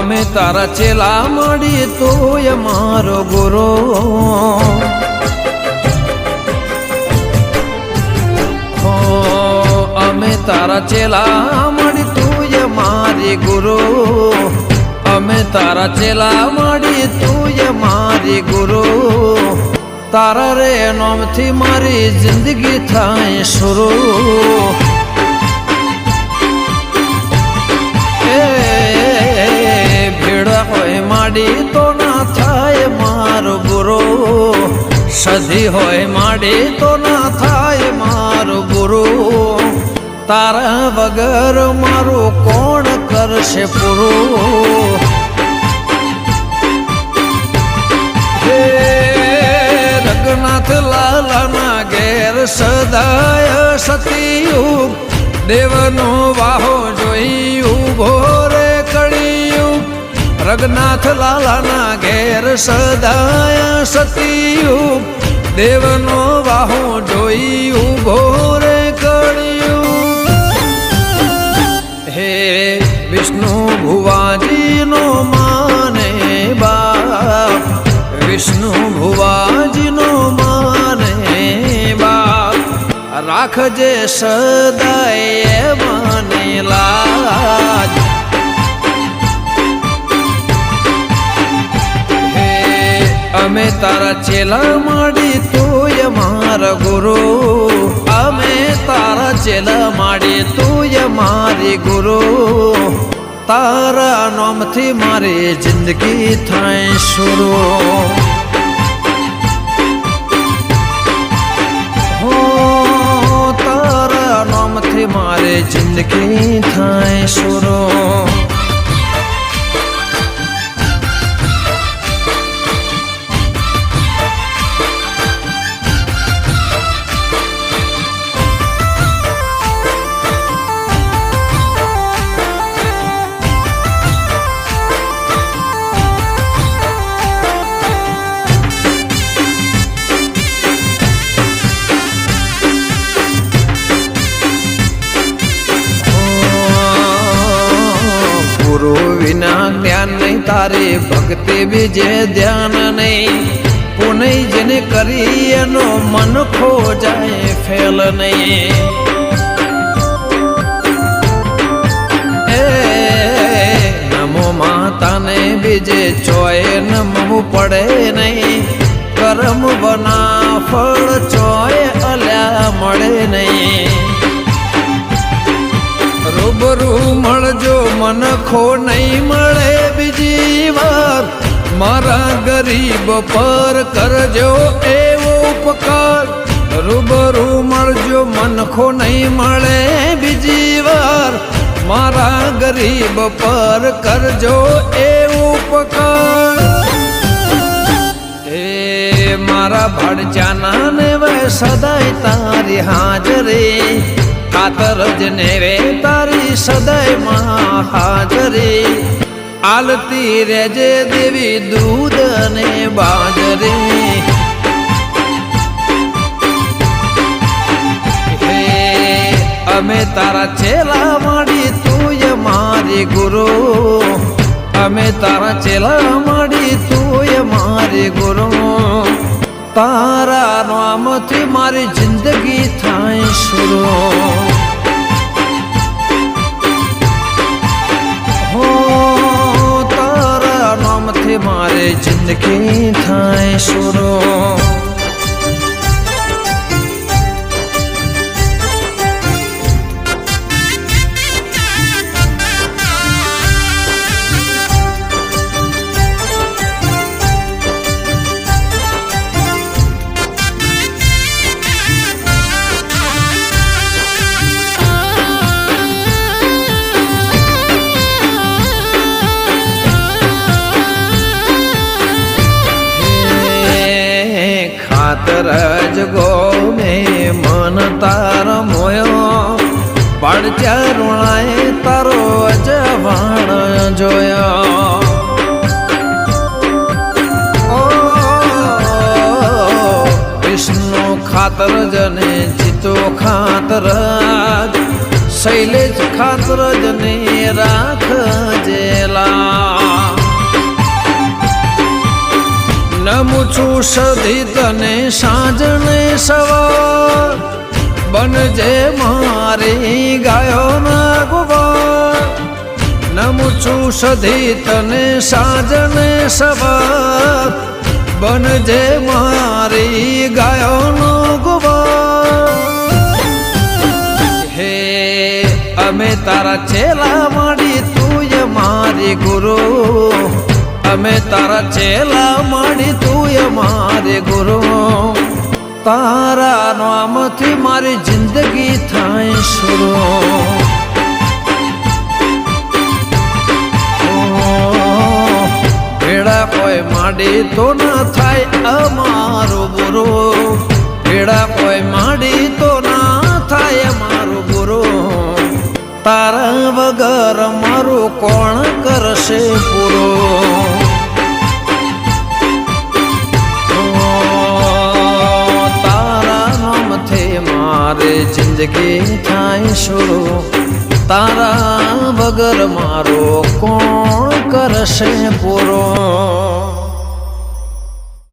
અમે તારા ચેલા મળી તું મારો ગુરુ અમે તારા ચેલા મળી તું મારી ગુરુ અમે તારા ચેલા મળી તું મારી ગુરુ તારા રે નામથી મારી જિંદગી થાય શરૂ ભેડા હોય માડી તો ના થાય મારો ગુરુ સધી હોય માડી તો ના થાય મારો ગુરુ તારા વગર મારું કોણ કરશે પૂરું હે રઘુનાથ લાલાના ઘેર સદાય સતીયુગ દેવનો વાહો જોઈ ઉભો રે કળિયુગ રઘુનાથ લાલાના ઘેર સદાય સતીયુગ દેવનો વાહો જોઈ ઉભો રે કળિયુગ હે વિષ્ણુ ભુવાજીનો માને બાપ વિષ્ણુ ભુવાજીનો માને બાપ રાખજે સદાય મને લાજ હે અમે તારા ચેલા માડી તું મારા ગુરુ અમે તારા ચેલા માડી તું મારી ગુરુ તારા નામથી મારી જિંદગી થાય શરૂ મારે જિંદગી થાય શરૂ વિના જ્ઞાન નહીં તારી ભક્તિ બીજે ધ્યાન નહીં પુનઃ જેને કરી એનો મન ખો જાય ફેલ નહીં એ નમો માતાને બીજે ચોય નમવું પડે નહીં કર્મ બના ફળ ચોય અલ્યા મળે નહીં રૂબરૂ મળજો મન ખો નહીં મળે બીજી વાર મારા ગરીબ પર કરજો એવો ઉપકાર રૂબરૂ મળજો મન ખો નહીં મળે બીજી વાર મારા ગરીબ પર કરજો એવો ઉપકાર એ મારા ભડજાના ને વે સદાય તારી હાજરી ખાતર જ નેવે તારી સદાય માં હાજરી આલતી રેજે દેવી દૂધ અને બાજરી હે અમે તારા ચેલા માડી તું મારી ગુરુ અમે તારા ચેલા માડી તું મારી ગુરુ તારા નામથી મારી જિંદગી થાય શરૂ હો તારા નામથી મારી જિંદગી થાય શરૂ ખાતરજ ગો મેં મન તાર મોયો પડચા ઋણાએ તારો અજવાણ જોયો વિષ્ણુ ખાતર જને જીતો ખાતર શૈલેષ ખાતર જને રાખજેલા નમું છું સધી તને સાંજને સવાર બનજે મારી ગાયોના ગોવાર નમું છું સધી તને સાંજને સવાર બનજે મારી ગાયોનો ગોવાર હે અમે તારા ચેલા માડી તુંય મારી ગુરુ અમે તારા ચેલા માડી તુંય મારી ગુરુ તારા નામથી મારી જિંદગી થાય શરૂ ભેડા કોઈ માડી તો ના થાય અમારો ગુરુ ભેડા કોઈ માડી તો ના થાય અમારો ગુરુ તારા વગર મારું કોણ કરશે પૂરો તારા નામથી મારે જિંદગી થાય શરૂ તારા વગર મારો કોણ કરશે પૂરો